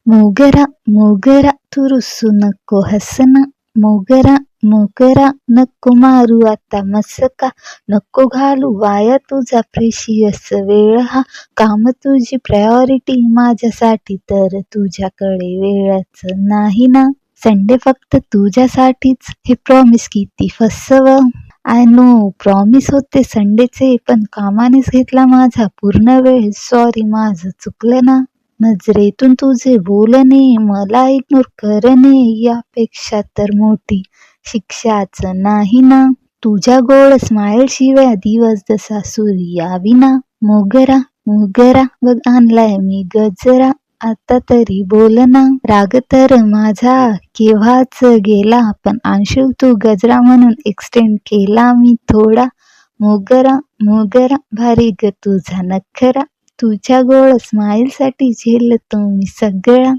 मोगरा मोगरा तू रुसू नको हसना, मोगरा मोगरा नको मारू आता मस्का, नको घालू वाया तुझा प्रेशियस वेळ हा, काम तुझी प्रायोरिटी माझ्यासाठी तर तुझ्याकडे वेळच नाही ना. संडे फक्त तुझ्यासाठीच हे प्रॉमिस किती फसव. आय नो प्रॉमिस होते संडेचे, पण कामानेच घेतला माझा पूर्ण वेळ. सॉरी माझं चुकलं ना. नजरेतून तुझे बोलणे मला इग्नोर करणे यापेक्षा तर मोठी शिक्षाच नाही ना. तुझ्या गोड स्माईल शिवाय दिवस जसा सूर्याविना. मोगरा मोगरा बघ आणलाय मी गजरा, आता तरी बोल ना. राग तर माझा केव्हाच गेला, पण अंशू तू गजरा म्हणून एक्सटेंड केला मी थोडा. मोगरा मोगरा भारी ग तुझा नखरा, तुझ्या गोड स्माईल साठी झेलतो मी सगळा.